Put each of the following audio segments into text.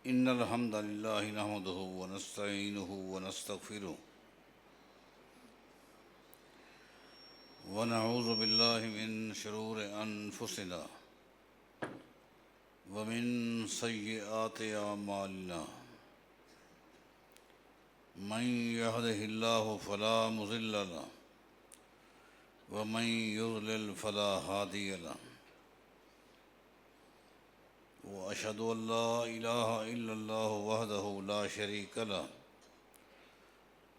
إن الحمد لله نحمده ونستعينه ونستغفره ونعوذ بالله من شرور أنفسنا ومن سيئات أعمالنا من يهده الله فلا مضل له ومن يضلل فلا هادي له وأشهد أن لا إله إلا الله وحده لا شريك له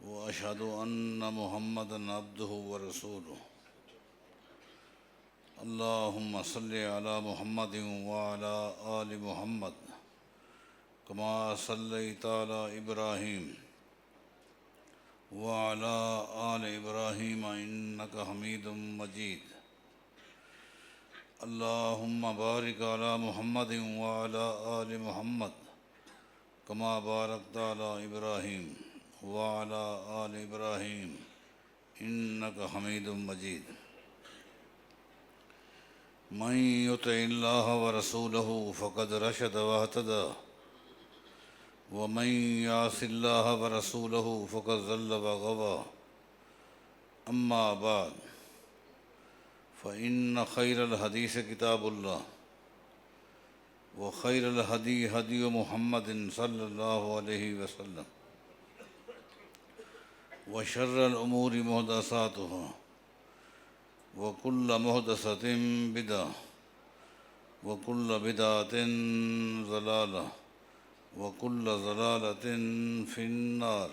وأشهد أن محمدا عبده ورسوله اللهم صل على محمد وعلى آل محمد كما صليت على إبراهيم وعلى آل إبراهيم إنك حميد مجيد اللهم بارك على محمد وعلى آل محمد كما باركت على إبراهيم وعلى آل إبراهيم إنك حميد مجيد من يطع الله ورسوله فقد رشد واهتدى ومن يعص الله ورسوله فقد ضل وغوى أما بعد فإن خير الحديث كتاب الله وخير الهدي هدي محمد صلى الله عليه وسلم وشر الأمور محدثاتها وكل محدثة بدعة وكل بدعة ضلالة وكل ضلالة في النار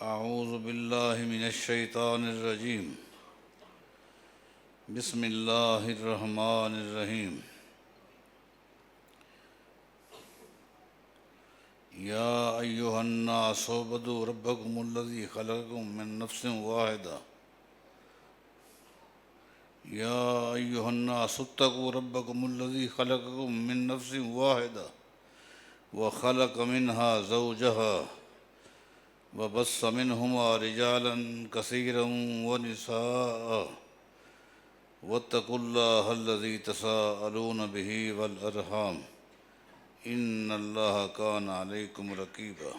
أعوذ بالله من الشيطان الرجيم بسم الله الرحمن الرحيم يا أيها الناس اعبدوا ربكم الذي خلقكم من نفس واحدة يا أيها الناس اتقوا ربكم الذي خلقكم من نفس واحدة وخلق منها زوجها وبث منهما رجالا كثيرا ونساء واتقوا الله الذي تساءلون به والأرحام إن الله كان عليكم رقيبا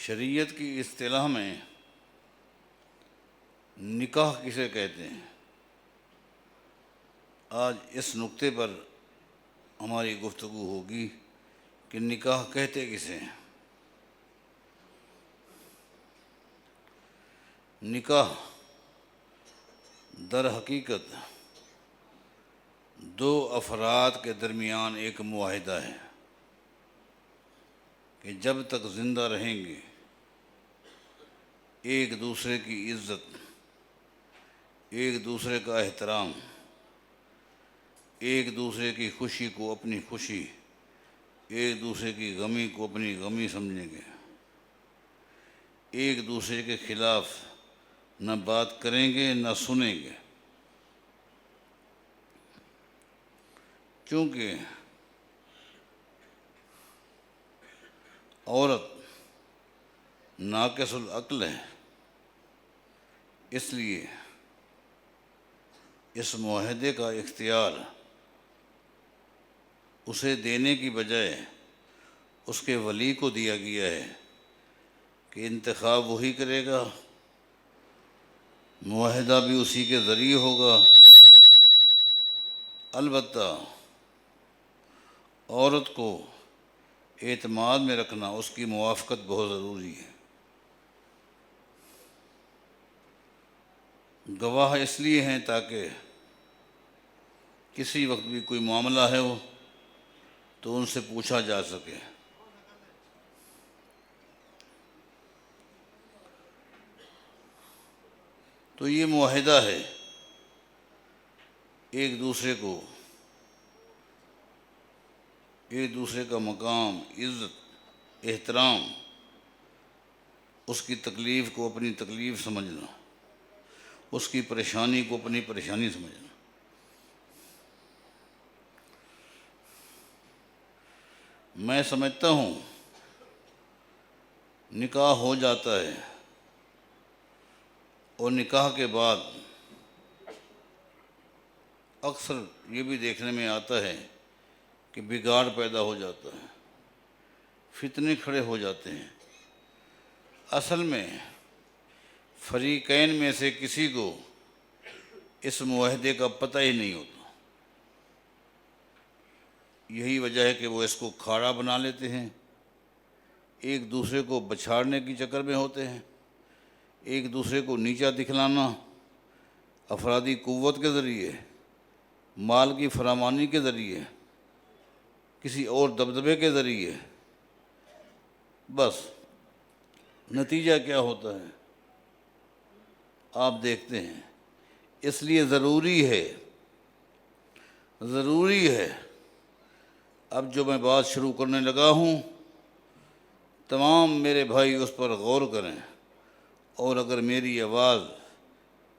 شریعت کی اصطلاح میں نکاح کسے کہتے ہیں؟ آج اس نقطے پر ہماری گفتگو ہوگی کہ نکاح کہتے کسے ہیں۔ نکاح در حقیقت دو افراد کے درمیان ایک معاہدہ ہے کہ جب تک زندہ رہیں گے ایک دوسرے کی عزت، ایک دوسرے کا احترام، ایک دوسرے کی خوشی کو اپنی خوشی، ایک دوسرے کی غمی کو اپنی غمی سمجھیں گے، ایک دوسرے کے خلاف نہ بات کریں گے نہ سنیں گے، کیونکہ عورت ناقص العقل ہے، اس لیے اس معاہدے کا اختیار اسے دینے کی بجائے اس کے ولی کو دیا گیا ہے کہ انتخاب وہی کرے گا، معاہدہ بھی اسی کے ذریعے ہوگا۔ البتہ عورت کو اعتماد میں رکھنا، اس کی موافقت بہت ضروری ہے۔ گواہ اس لیے ہیں تاکہ کسی وقت بھی کوئی معاملہ ہے وہ تو ان سے پوچھا جا سکے۔ تو یہ معاہدہ ہے، ایک دوسرے کا مقام، عزت، احترام، اس کی تکلیف کو اپنی تکلیف سمجھنا، اس کی پریشانی کو اپنی پریشانی سمجھنا۔ میں سمجھتا ہوں نکاح ہو جاتا ہے اور نکاح کے بعد اکثر یہ بھی دیکھنے میں آتا ہے کہ بگاڑ پیدا ہو جاتا ہے، فتنے کھڑے ہو جاتے ہیں۔ اصل میں فریقین میں سے کسی کو اس معاہدے کا پتہ ہی نہیں ہوتا۔ یہی وجہ ہے کہ وہ اس کو کھاڑا بنا لیتے ہیں، ایک دوسرے کو بچھاڑنے کی چکر میں ہوتے ہیں، ایک دوسرے کو نیچا دکھلانا افرادی قوت کے ذریعے، مال کی فراوانی کے ذریعے، کسی اور دبدبے کے ذریعے۔ بس نتیجہ کیا ہوتا ہے آپ دیکھتے ہیں۔ اس لیے ضروری ہے اب جو میں بات شروع کرنے لگا ہوں، تمام میرے بھائی اس پر غور کریں، اور اگر میری آواز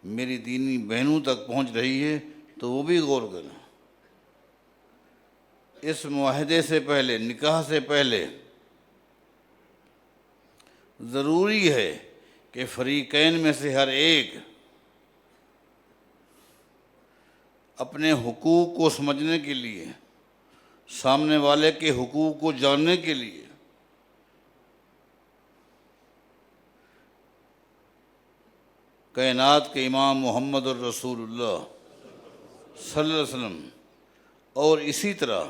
میری دینی بہنوں تک پہنچ رہی ہے تو وہ بھی غور کریں۔ اس معاہدے سے پہلے، نکاح سے پہلے ضروری ہے کہ فریقین میں سے ہر ایک اپنے حقوق کو سمجھنے کے لیے، سامنے والے کے حقوق کو جاننے کے لیے کائنات کے امام محمد الرسول اللہ صلی اللہ علیہ وسلم اور اسی طرح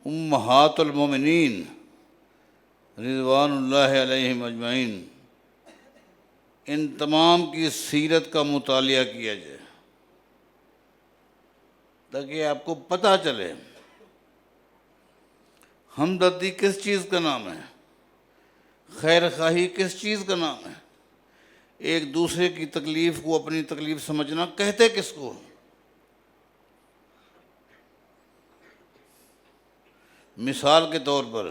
امہات المومنین رضوان اللہ علیہم اجمعین، ان تمام کی سیرت کا مطالعہ کیا جائے، تاکہ آپ کو پتہ چلے ہمدردی کس چیز کا نام ہے، خیر خواہی کس چیز کا نام ہے، ایک دوسرے کی تکلیف کو اپنی تکلیف سمجھنا کہتے کس کو۔ مثال کے طور پر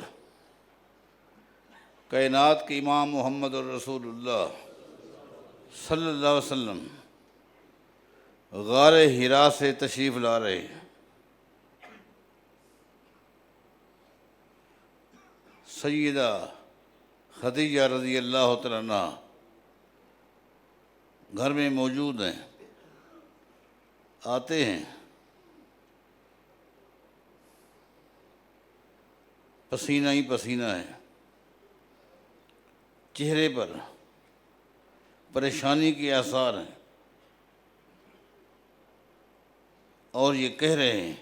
کائنات کے امام محمد الرسول اللہ صلی اللہ علیہ وسلم غار حرا سے تشریف لا رہے ہیں۔ سیدہ خدیجہ رضی اللہ تعالیٰ عنہا گھر میں موجود ہیں، آتے ہیں، پسینہ ہی پسینہ ہے، چہرے پر پریشانی کے آثار ہیں، اور یہ کہہ رہے ہیں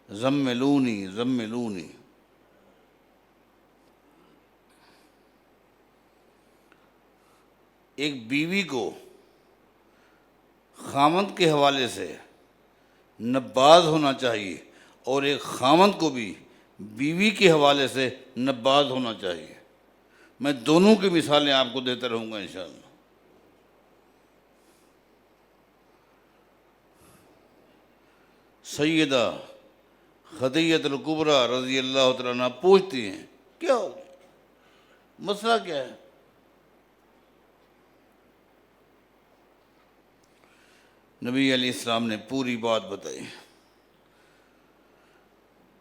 زملونی زملونی۔ ایک بیوی کو خامند کے حوالے سے نباز ہونا چاہیے، اور ایک خامند کو بھی بیوی کے حوالے سے نباز ہونا چاہیے۔ میں دونوں کی مثالیں آپ کو دیتا رہوں گا انشاءاللہ۔ سیدہ خدیجہ الکبریٰ رضی اللہ تعالیٰ عنہ پوچھتی ہیں کیا ہو گیا، مسئلہ کیا ہے؟ نبی علیہ السلام نے پوری بات بتائی۔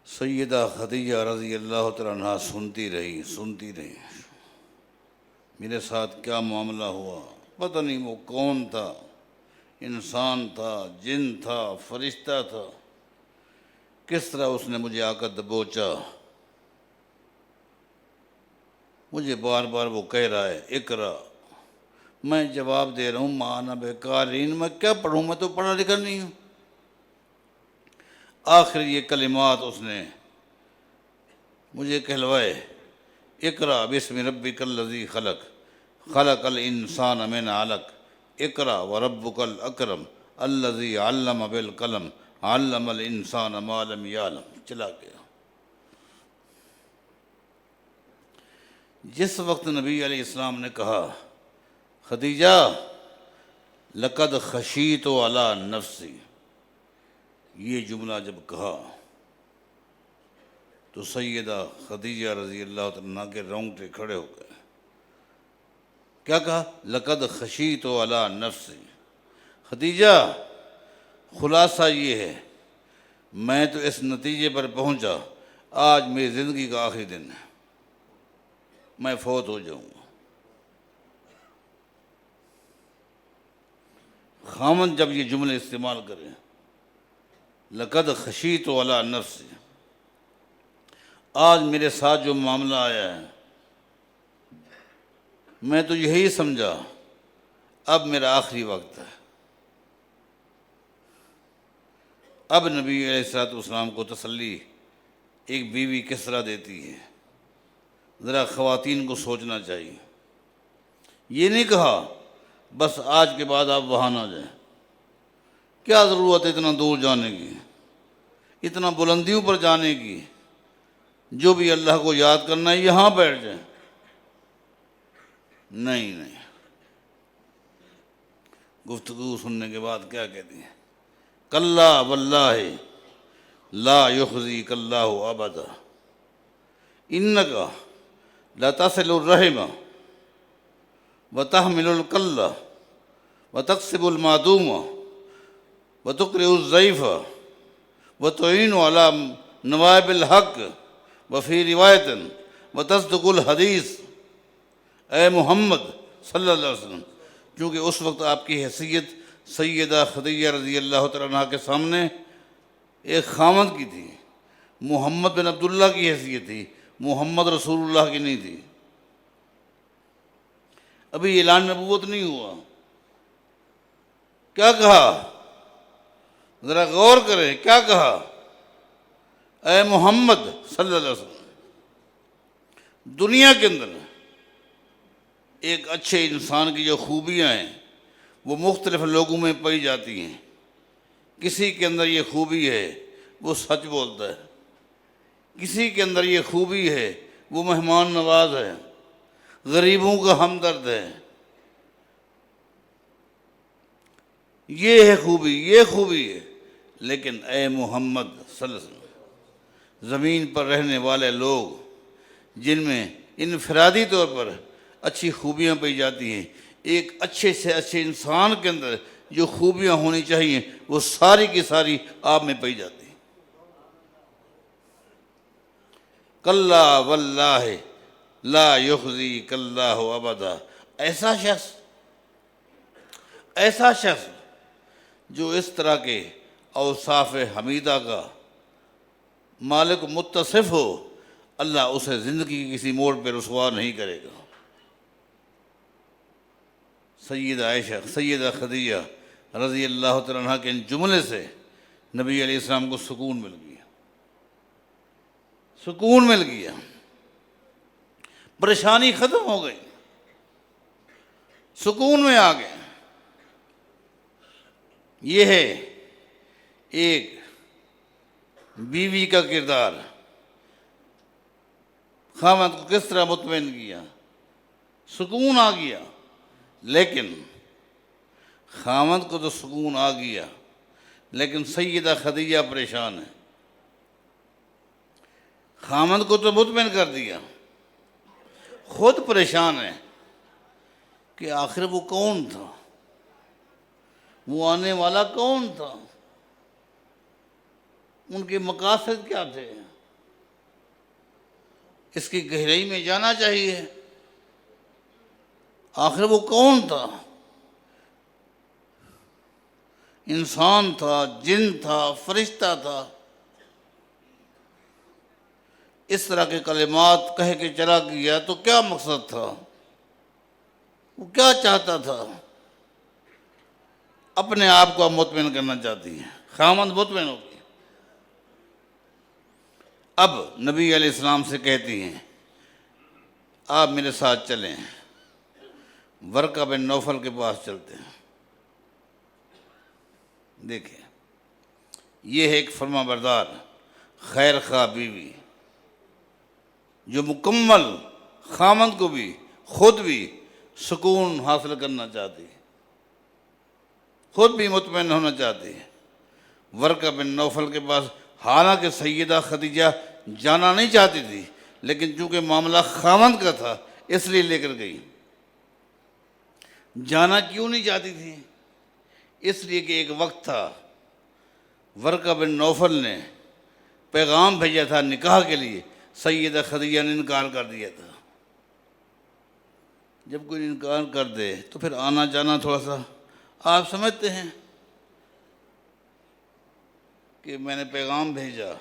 سیدہ خدیجہ رضی اللہ تعالیٰ عنہ سنتی رہی، میرے ساتھ کیا معاملہ ہوا، پتہ نہیں وہ کون تھا، انسان تھا، جن تھا، فرشتہ تھا، کس طرح اس نے مجھے آ کر دبوچا، مجھے بار بار وہ کہہ رہا ہے اقرا، میں جواب دے رہا ہوں ما انا بقارئ، میں کیا پڑھوں، میں تو پڑھا لکھا نہیں ہوں۔ آخر یہ کلمات اس نے مجھے کہلوائے، اقرا بسم ربک الذی خلق، خلق الانسان من علق، اقرا وربک الاکرم الذی علم بالقلم، علم الانسان ما لم یعلم۔ چلا گیا۔ جس وقت نبی علیہ السلام نے کہا خدیجہ لقد خشیت علی نفسی، یہ جملہ جب کہا تو سیدہ خدیجہ رضی اللہ عنہا کے رونگٹے کھڑے ہو گئے۔ کیا کہا؟ لقد خشیت علی نفسی۔ خدیجہ خلاصہ یہ ہے، میں تو اس نتیجے پر پہنچا، آج میری زندگی کا آخری دن ہے، میں فوت ہو جاؤں گا۔ خامند جب یہ جملے استعمال کریں، لقد خشیت علی نفسی، آج میرے ساتھ جو معاملہ آیا ہے میں تو یہی سمجھا اب میرا آخری وقت ہے۔ اب نبی علیہ الصلوۃ والسلام کو تسلی ایک بیوی کس طرح دیتی ہے، ذرا خواتین کو سوچنا چاہیے۔ یہ نہیں کہا بس آج کے بعد آپ وہاں نہ جائیں، کیا ضرورت ہے اتنا دور جانے کی، اتنا بلندیوں پر جانے کی، جو بھی اللہ کو یاد کرنا ہے یہاں بیٹھ جائیں۔ نہیں، گفتگو سننے کے بعد کیا کہتی ہیں؟ کلا واللہ لا یخزیک اللہ ابدا انک لتصل الرحم وتحمل الکل وتکسب المعدوم وتقرئ الضیف وتعین علی نوائب الحق وفی روایت وتصدق الحدیث۔ اے محمد صلی اللہ علیہ وسلم، چونکہ اس وقت آپ کی حیثیت سیدہ خدیجہ رضی اللہ تعالیٰ عنہ کے سامنے ایک خامند کی تھی، محمد بن عبداللہ کی حیثیت تھی، محمد رسول اللہ کی نہیں تھی۔ ابھی اعلان نبوت نہیں ہوا۔ کیا کہا؟ ذرا غور کریں، کیا کہا؟ اے محمد صلی اللہ علیہ وسلم، دنیا کے اندر ایک اچھے انسان کی جو خوبیاں ہیں وہ مختلف لوگوں میں پائی جاتی ہیں۔ کسی کے اندر یہ خوبی ہے وہ سچ بولتا ہے، کسی کے اندر یہ خوبی ہے وہ مہمان نواز ہے، غریبوں کا ہمدرد ہے۔ یہ ہے خوبی، یہ خوبی ہے۔ لیکن اے محمد صلی اللہ علیہ وسلم، زمین پر رہنے والے لوگ جن میں انفرادی طور پر اچھی خوبیاں پائی جاتی ہیں، ایک اچھے سے اچھے انسان کے اندر جو خوبیاں ہونی چاہیے وہ ساری کی ساری آپ میں پائی جاتی ہیں۔ کلا واللہ لا یخزیک اللہ ابدا، ایسا شخص جو اس طرح کے اوصاف حمیدہ کا مالک متصف ہو، اللہ اسے زندگی کی کسی موڑ پہ رسوا نہیں کرے گا۔ سیدہ عائشہ، سیدہ خدیجہ رضی اللہ تعالیٰ عنہ کے ان جملے سے نبی علیہ السلام کو سکون مل گیا، سکون مل گیا، پریشانی ختم ہو گئی، سکون میں آ گئے۔ یہ ہے ایک بیوی کا کردار، خاوند کو کس طرح مطمئن کیا، سکون آ گیا۔ لیکن خاوند کو تو سکون آ گیا، لیکن سیدہ خدیجہ پریشان ہے۔ خاوند کو تو مطمئن کر دیا، خود پریشان ہے کہ آخر وہ کون تھا، وہ آنے والا کون تھا، ان کے مقاصد کیا تھے، اس کی گہرائی میں جانا چاہیے۔ آخر وہ کون تھا، انسان تھا، جن تھا، فرشتہ تھا؟ اس طرح کے کلمات کہہ کے چلا گیا تو کیا مقصد تھا، وہ کیا چاہتا تھا؟ اپنے آپ کو مطمئن کرنا چاہتی ہے، خاوند مطمئن ہو گئی۔ اب نبی علیہ السلام سے کہتی ہیں آپ میرے ساتھ چلیں، ورقہ بن نوفل کے پاس چلتے ہیں۔ دیکھیں، یہ ہے ایک فرما بردار خیر خواہ بیوی جو مکمل خاوند کو بھی خود بھی سکون حاصل کرنا چاہتی ہے، خود بھی مطمئن ہونا چاہتی ہے۔ ورقہ بن نوفل کے پاس حالانکہ سیدہ خدیجہ جانا نہیں چاہتی تھی، لیکن چونکہ معاملہ خاوند کا تھا اس لیے لے کر گئی۔ جانا کیوں نہیں چاہتی تھی؟ اس لیے کہ ایک وقت تھا ورقہ بن نوفل نے پیغام بھیجا تھا نکاح کے لیے، سیدہ خدیجہ نے انکار کر دیا تھا۔ جب کوئی انکار کر دے تو پھر آنا جانا تھوڑا سا آپ سمجھتے ہیں کہ میں نے پیغام بھیجا،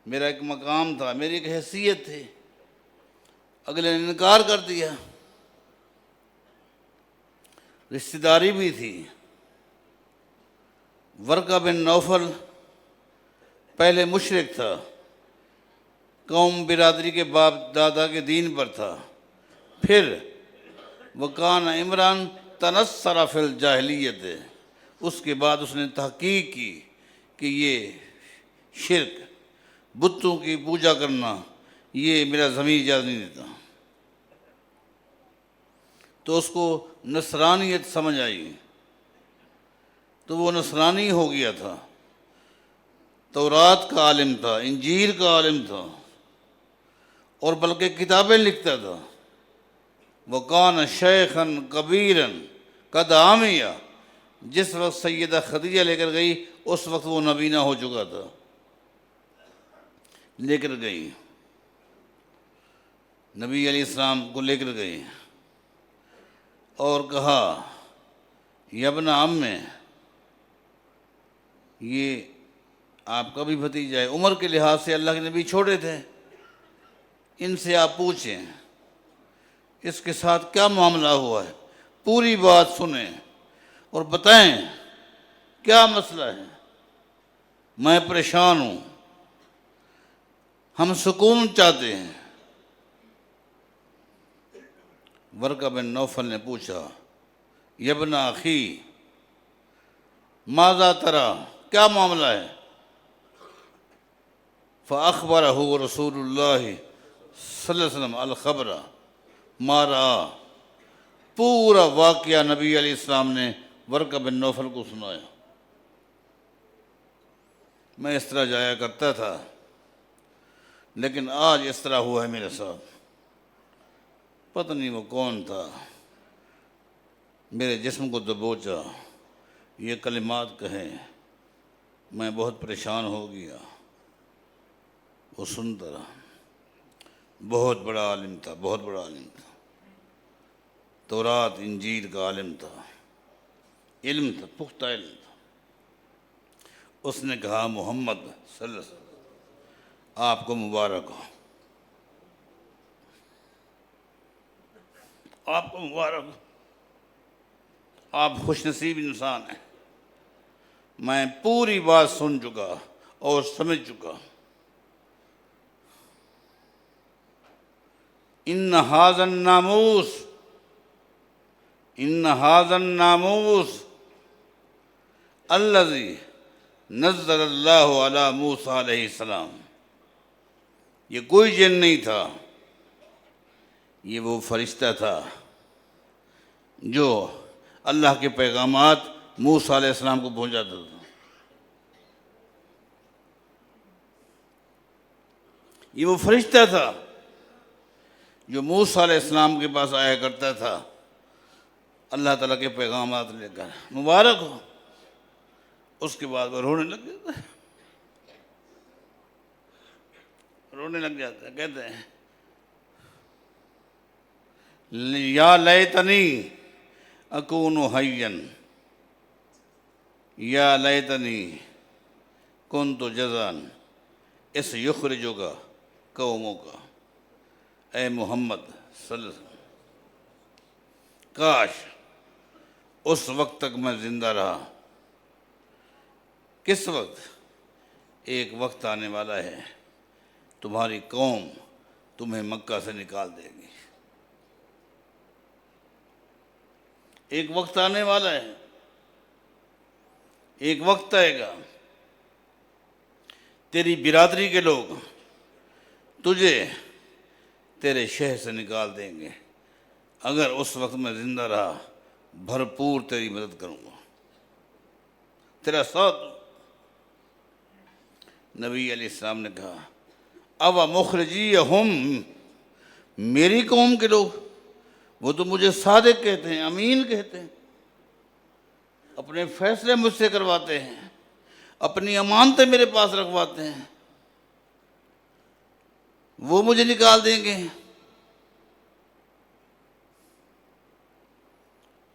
میرا ایک مقام تھا، میری ایک حیثیت تھی، اگلے نے انکار کر دیا، رشتہ داری بھی تھی۔ ورقہ بن نوفل پہلے مشرک تھا، قوم برادری کے باپ دادا کے دین پر تھا، پھر وکان عمران تنصر فی الجاہلیت، اس کے بعد اس نے تحقیق کی کہ یہ شرک، بتوں کی پوجا کرنا، یہ میرا ضمیر اجازت نہیں دیتا، تو اس کو نصرانیت سمجھ آئی، تو وہ نصرانی ہو گیا تھا، تورات کا عالم تھا، انجیل کا عالم تھا، اور بلکہ کتابیں لکھتا تھا۔ وَقَانَ شَيْخًا كَبِيرًا قَدْ عَمِيَ، جس وقت سیدہ خدیجہ لے کر گئی اس وقت وہ نبینہ ہو چکا تھا، لے کر گئی، نبی علیہ السلام کو لے کر گئی اور کہا یا ابن عم، یہ آپ کا بھی بھتیجا ہے، عمر کے لحاظ سے اللہ کے نبی چھوٹے تھے، ان سے آپ پوچھیں اس کے ساتھ کیا معاملہ ہوا ہے، پوری بات سنیں اور بتائیں کیا مسئلہ ہے، میں پریشان ہوں، ہم سکون چاہتے ہیں۔ ورقہ بن نوفل نے پوچھا یا ابن اخی ماذا ترى، کیا معاملہ ہے؟ فأخبرہ رسول اللہ صلی اللہ علیہ وسلم الخبر ما رأى، پورا واقعہ نبی علیہ السلام نے ورقہ بن نوفل کو سنایا۔ میں اس طرح جایا کرتا تھا لیکن آج اس طرح ہوا ہے میرے ساتھ، پتہ نہیں وہ کون تھا، میرے جسم کو دبوچا، یہ کلمات کہیں، میں بہت پریشان ہو گیا۔ وہ سنتا رہا، بہت بڑا عالم تھا، بہت بڑا عالم تھا، تورات انجیل کا عالم تھا، علم تھا، پختہ علم تھا۔ اس نے کہا محمد صلی اللہ علیہ وسلم آپ کو مبارک ہو، آپ کو مبارک ہو، آپ خوش نصیب انسان ہیں، میں پوری بات سن چکا اور سمجھ چکا۔ ان ھذا الناموس، ان ھذا الناموس الذی نزل اللہ علی موسیٰ علیہ السلام، یہ کوئی جن نہیں تھا، یہ وہ فرشتہ تھا جو اللہ کے پیغامات موسیٰ علیہ السلام کو پہنچاتا تھا۔ یہ وہ فرشتہ تھا جو موسیٰ علیہ السلام کے پاس آیا کرتا تھا اللہ تعالیٰ کے پیغامات لے کر، مبارک ہو۔ اس کے بعد وہ رونے لگ جاتا ہے، رونے لگ جاتا ہے، کہتے ہیں یا لیتنی اکون حیا یا لیتنی کنت جزعا اس یخرجک قومک، اے محمد صلی اللہ علیہ وسلم کاش اس وقت تک میں زندہ رہا۔ کس وقت؟ ایک وقت آنے والا ہے تمہاری قوم تمہیں مکہ سے نکال دے گی، ایک وقت آنے والا ہے، ایک وقت آئے گا تیری برادری کے لوگ تجھے تیرے شہر سے نکال دیں گے، اگر اس وقت میں زندہ رہا بھرپور تیری مدد کروں گا، تیرا ساتھ دوں۔ نبی علیہ السلام نے کہا اب مخرجیہم، میری قوم کے لوگ، وہ تو مجھے صادق کہتے ہیں، امین کہتے ہیں، اپنے فیصلے مجھ سے کرواتے ہیں، اپنی امانتیں میرے پاس رکھواتے ہیں، وہ مجھے نکال دیں گے؟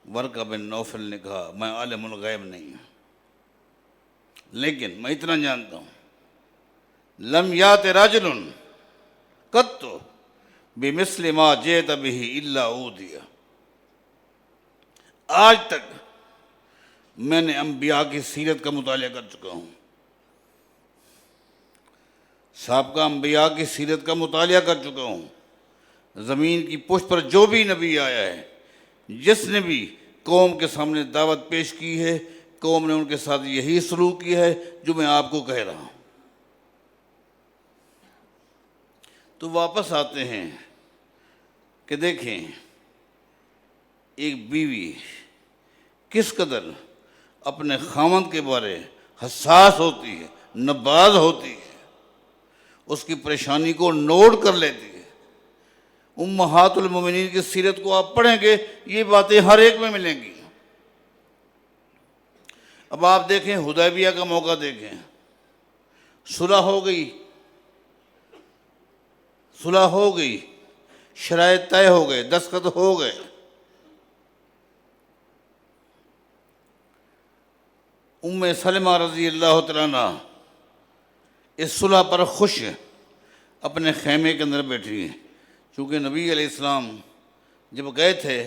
ورقہ بن نوفل نے کہا میں عالم الغیب نہیں ہوں، لیکن میں اتنا جانتا ہوں لم یات راجل قط بمثل ما جئت به الا اوذی، آج تک میں نے انبیاء کی سیرت کا مطالعہ کر چکا ہوں، سابقہ انبیاء کی سیرت کا مطالعہ کر چکا ہوں، زمین کی پشت پر جو بھی نبی آیا ہے، جس نے بھی قوم کے سامنے دعوت پیش کی ہے، قوم نے ان کے ساتھ یہی سلوک کیا ہے جو میں آپ کو کہہ رہا ہوں۔ تو واپس آتے ہیں کہ دیکھیں ایک بیوی کس قدر اپنے خاوند کے بارے حساس ہوتی ہے، نباز ہوتی ہے، اس کی پریشانی کو نوٹ کر لیتی ہے۔ امہات المومنین کی سیرت کو آپ پڑھیں گے یہ باتیں ہر ایک میں ملیں گی۔ اب آپ دیکھیں حدیبیہ کا موقع دیکھیں، صلح ہو گئی، صلح ہو گئی، شرائط طے ہو گئے، دستخط ہو گئے، ام سلمہ رضی اللہ تعالیٰ عنہ اس صلح پر خوش اپنے خیمے کے اندر بیٹھی ہیں، چونکہ نبی علیہ السلام جب گئے تھے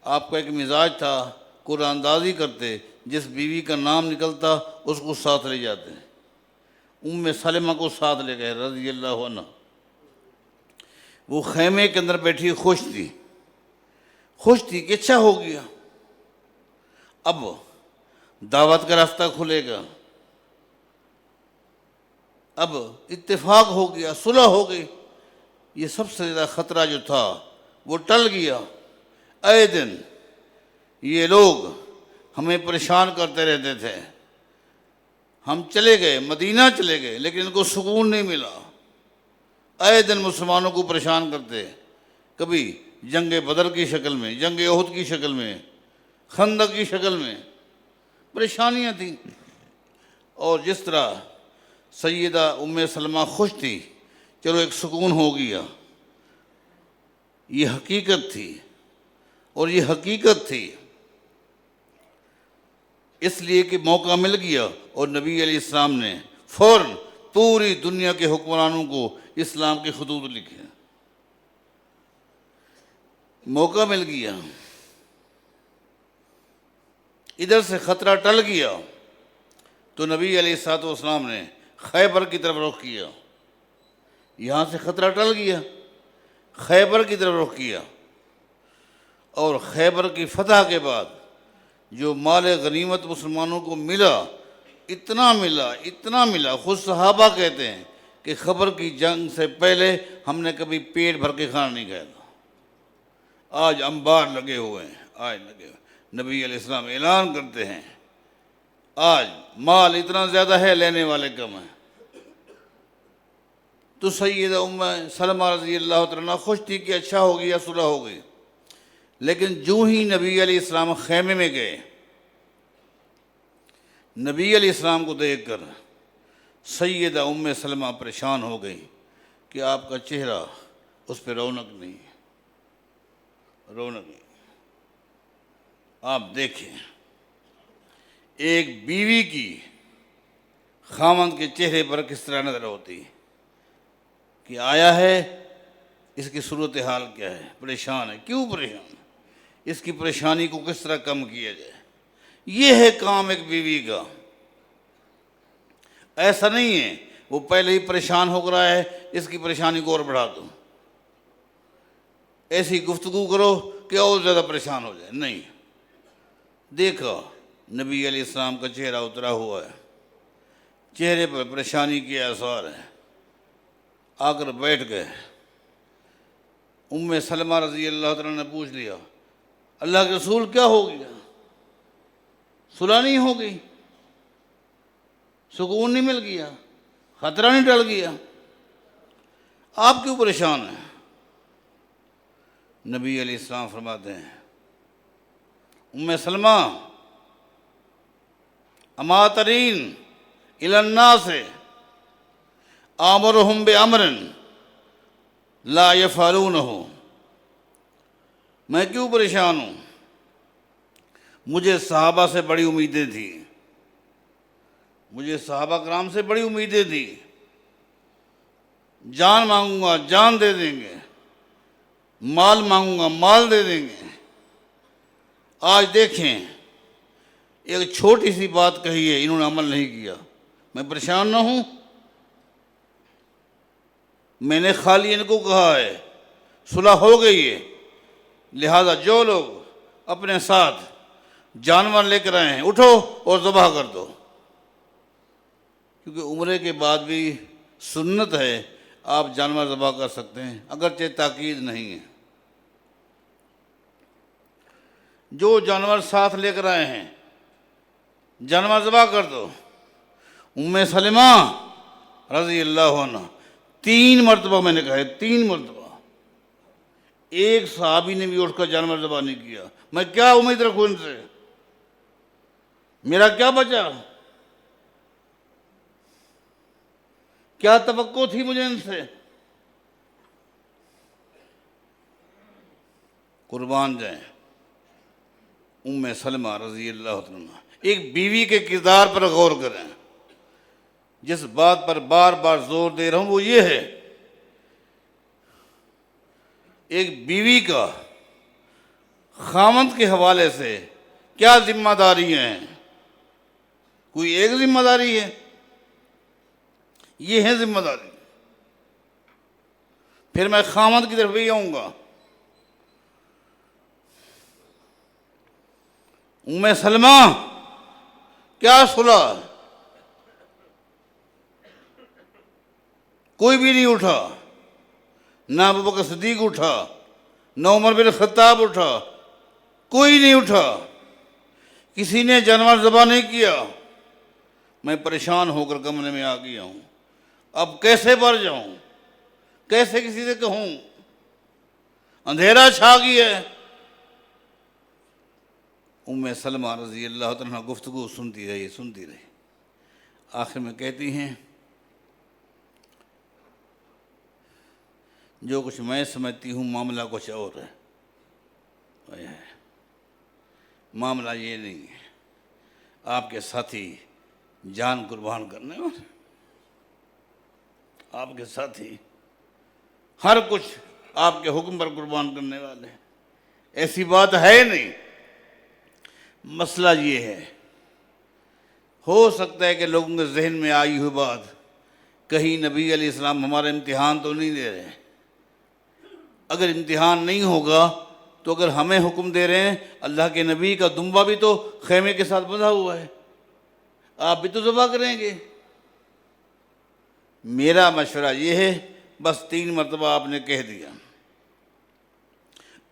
آپ کا ایک مزاج تھا، قرآن اندازی کرتے، جس بیوی کا نام نکلتا اس کو ساتھ لے جاتے، ام سلمہ کو ساتھ لے گئے رضی اللہ عنہ۔ وہ خیمے کے اندر بیٹھی خوش تھی کہ اچھا ہو گیا، اب دعوت کا راستہ کھلے گا، اب اتفاق ہو گیا، صلح ہو گئی، یہ سب سے زیادہ خطرہ جو تھا وہ ٹل گیا۔ اے دن یہ لوگ ہمیں پریشان کرتے رہتے تھے، ہم چلے گئے، مدینہ چلے گئے، لیکن ان کو سکون نہیں ملا، اے دن مسلمانوں کو پریشان کرتے، کبھی جنگ بدر کی شکل میں، جنگ احد کی شکل میں، خندق کی شکل میں پریشانیاں تھیں۔ اور جس طرح سیدہ ام سلمہ خوش تھی، چلو ایک سکون ہو گیا، یہ حقیقت تھی، اور یہ حقیقت تھی اس لیے کہ موقع مل گیا، اور نبی علیہ السلام نے فوراً پوری دنیا کے حکمرانوں کو اسلام کے خطوط لکھے، موقع مل گیا، ادھر سے خطرہ ٹل گیا، تو نبی علیہ السلام نے خیبر کی طرف رخ کیا، یہاں سے خطرہ ٹل گیا، خیبر کی طرف رخ کیا، اور خیبر کی فتح کے بعد جو مال غنیمت مسلمانوں کو ملا، اتنا ملا، خود صحابہ کہتے ہیں کہ خیبر کی جنگ سے پہلے ہم نے کبھی پیٹ بھر کے کھانا نہیں کھایا تھا، آج انبار لگے ہوئے ہیں، نبی علیہ السلام اعلان کرتے ہیں آج مال اتنا زیادہ ہے، لینے والے کم ہیں۔ تو سیدہ ام سلمہ رضی اللہ عنہ خوش تھی کہ اچھا ہو گیا، صلح ہو گئی، لیکن جو ہی نبی علیہ السلام خیمے میں گئے، نبی علیہ السلام کو دیکھ کر سیدہ ام سلمہ پریشان ہو گئی کہ آپ کا چہرہ اس پہ رونق نہیں، آپ دیکھیں ایک بیوی کی خاوند کے چہرے پر کس طرح نظر ہوتی کہ آیا ہے، اس کی صورتحال کیا ہے، پریشان ہے، کیوں پریشان ہے، اس کی پریشانی کو کس طرح کم کیا جائے۔ یہ ہے کام ایک بیوی کا، ایسا نہیں ہے وہ پہلے ہی پریشان ہو رہا ہے اس کی پریشانی کو اور بڑھا دو، ایسی گفتگو کرو کہ اور زیادہ پریشان ہو جائے، نہیں، دیکھا نبی علیہ السلام کا چہرہ اترا ہوا ہے، چہرے پر پریشانی کے آثار ہیں، آ کر بیٹھ گئے۔ ام سلمہ رضی اللہ تعالیٰ نے پوچھ لیا اللہ کے رسول کیا ہو گیا، صلح نہیں ہو گئی، سکون نہیں مل گیا، خطرہ نہیں ٹل گیا، آپ کیوں پریشان ہیں؟ نبی علیہ السلام فرماتے ہیں ام سلمہ اما ترین الی الناس آمرہم بامر لا یفعلونہ، میں کیوں پریشان ہوں؟ مجھے صحابہ سے بڑی امیدیں تھیں، مجھے صحابہ کرام سے بڑی امیدیں تھیں، جان مانگوں گا جان دے دیں گے، مال مانگوں گا مال دے دیں گے۔ آج دیکھیں، ایک چھوٹی سی بات کہی ہے، انہوں نے عمل نہیں کیا۔ میں پریشان نہ ہوں، میں نے خالی ان کو کہا ہے صلح ہو گئی ہے، لہذا جو لوگ اپنے ساتھ جانور لے کر آئے ہیں اٹھو اور ذبح کر دو، کیونکہ عمرے کے بعد بھی سنت ہے آپ جانور ذبح کر سکتے ہیں، اگرچہ تاکید نہیں ہے۔ جو جانور ساتھ لے کر آئے ہیں جانور ذبح کر دو۔ ام سلمہ رضی اللہ عنہ 3 مرتبہ، میں نے کہا ہے 3 مرتبہ، ایک صحابی نے بھی اٹھ کر جانور ذبح نہیں کیا۔ میں کیا امید رکھوں ان سے؟ میرا کیا بچا؟ کیا توقع تھی مجھے ان سے؟ قربان جائیں ام سلمہ رضی اللہ عنہ۔ ایک بیوی کے کردار پر غور کریں۔ جس بات پر بار بار زور دے رہا ہوں وہ یہ ہے، ایک بیوی کا خاوند کے حوالے سے کیا ذمہ داریاں ہیں؟ کوئی ایک ذمہ داری ہے؟ یہ ہے ذمہ داری۔ پھر میں خاوند کی طرف بھی آؤں گا۔ ام سلمہ کیا صلح؟ کوئی بھی نہیں اٹھا، نہ ابوبکر صدیق اٹھا، نہ عمر بن خطاب اٹھا، کوئی نہیں اٹھا، کسی نے جانور ذبح نہیں کیا۔ میں پریشان ہو کر کمرے میں آ گیا ہوں، اب کیسے بھر جاؤں، کیسے کسی سے کہوں؟ اندھیرا چھا گیا ہے۔ ام سلمہ رضی اللہ عنہ گفتگو سنتی رہی، آخر میں کہتی ہیں جو کچھ میں سمجھتی ہوں معاملہ کچھ اور ہے۔ معاملہ یہ نہیں ہے، آپ کے ساتھی جان قربان کرنے والے، آپ کے ساتھی ہر کچھ آپ کے حکم پر قربان کرنے والے، ایسی بات ہے نہیں۔ مسئلہ یہ ہے، ہو سکتا ہے کہ لوگوں کے ذہن میں آئی ہوئی بات، کہیں نبی علیہ السلام ہمارا امتحان تو نہیں دے رہے؟ اگر امتحان نہیں ہوگا تو اگر ہمیں حکم دے رہے ہیں، اللہ کے نبی کا دمبا بھی تو خیمے کے ساتھ بندھا ہوا ہے، آپ بھی تو ذبح کریں گے۔ میرا مشورہ یہ ہے، بس 3 مرتبہ آپ نے کہہ دیا،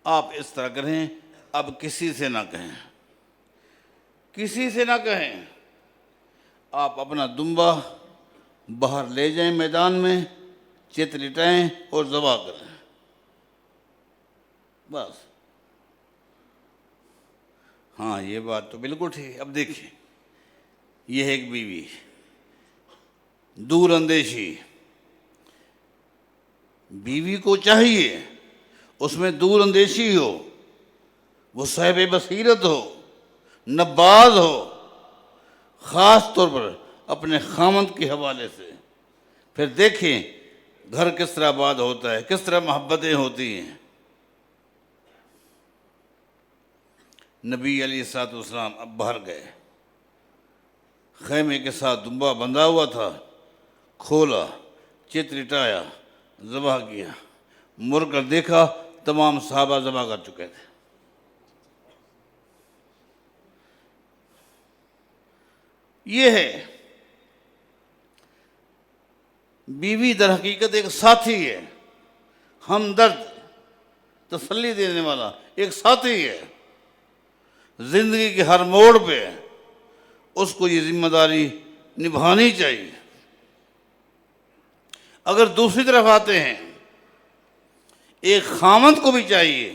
آپ اس طرح کریں، اب کسی سے نہ کہیں، کسی سے نہ کہیں، آپ اپنا دمبا باہر لے جائیں میدان میں، چت لٹائیں اور ذبح کریں، بس۔ ہاں یہ بات تو بالکل ٹھیک۔ اب دیکھیں، یہ ہے ایک بیوی، دور اندیشی، بیوی کو چاہیے اس میں دور اندیشی ہو، وہ صاحب بصیرت ہو، نباز ہو، خاص طور پر اپنے خاوند کے حوالے سے۔ پھر دیکھیں گھر کس طرح آباد ہوتا ہے، کس طرح محبتیں ہوتی ہیں۔ نبی علیہ الصلوۃ والسلام اب باہر گئے، خیمے کے ساتھ دمبا بندھا ہوا تھا، کھولا، چت لٹایا، ذبح کیا، مڑ کر دیکھا تمام صحابہ ذبح کر چکے تھے۔ یہ ہے بیوی، در حقیقت ایک ساتھی ہے، ہمدرد، تسلی دینے والا ایک ساتھی ہے۔ زندگی کے ہر موڑ پہ اس کو یہ ذمہ داری نبھانی چاہیے۔ اگر دوسری طرف آتے ہیں، ایک خاوند کو بھی چاہیے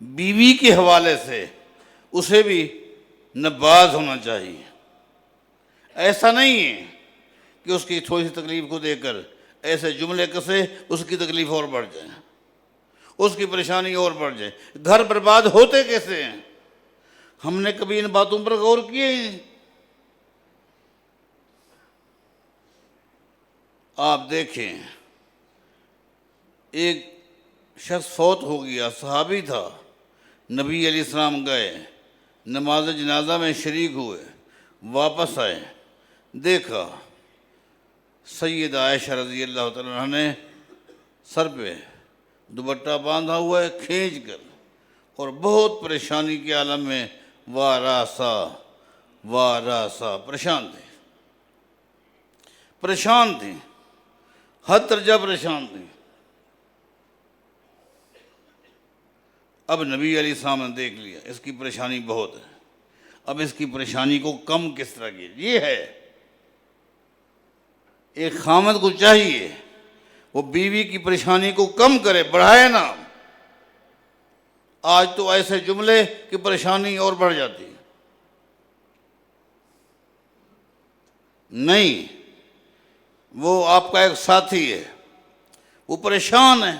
بیوی کے حوالے سے اسے بھی نباز ہونا چاہیے۔ ایسا نہیں ہے کہ اس کی تھوڑی سی تکلیف کو دیکھ کر ایسے جملے کسے اس کی تکلیف اور بڑھ جائے، اس کی پریشانی اور بڑھ جائے۔ گھر برباد ہوتے کیسے ہیں؟ ہم نے کبھی ان باتوں پر غور کیا ہی نہیں۔ آپ دیکھیں، ایک شخص فوت ہو گیا، صحابی تھا، نبی علیہ السلام گئے، نماز جنازہ میں شریک ہوئے، واپس آئے، دیکھا سید عائشہ رضی اللہ تعالیٰ عنہ نے سر پہ دوپٹہ باندھا ہوا ہے کھینچ کر، اور بہت پریشانی کے عالم میں واراسا پریشان تھے، حد درجہ پریشان تھے۔ اب نبی علیہ السلام نے دیکھ لیا اس کی پریشانی بہت ہے، اب اس کی پریشانی کو کم کس طرح کی؟ یہ ہے ایک خامد کو چاہیے وہ بیوی کی پریشانی کو کم کرے، بڑھائے نا۔ آج تو ایسے جملے کہ پریشانی اور بڑھ جاتی ہے۔ نہیں، وہ آپ کا ایک ساتھی ہے، وہ پریشان ہے،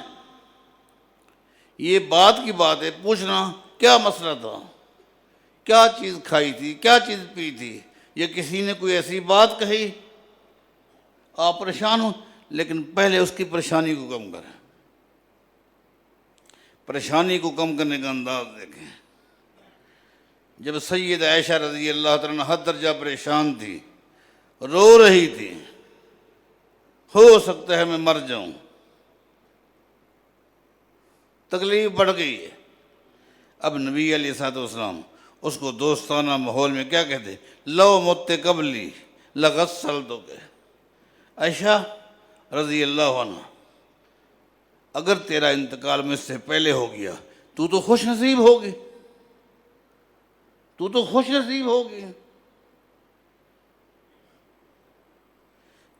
یہ بات کی بات ہے، پوچھنا کیا مسئلہ تھا، کیا چیز کھائی تھی، کیا چیز پی تھی، یا کسی نے کوئی ایسی بات کہی، آپ پریشان ہو، لیکن پہلے اس کی پریشانی کو کم کریں۔ پریشانی کو کم کرنے کا انداز دیکھیں۔ جب سید عائشہ رضی اللہ تعالیٰ عنہ حد درجہ پریشان تھی، رو رہی تھی، ہو سکتا ہے میں مر جاؤں، تکلیف بڑھ گئی ہے۔ اب نبی علیہ الصلوۃ والسلام اس کو دوستانہ ماحول میں کیا کہتے؟ لو مت قبلی لغسلتک، عائشہ رضی اللہ عنہ اگر تیرا انتقال مجھ سے پہلے ہو گیا تو خوش نصیب ہوگی، تو خوش نصیب ہوگی،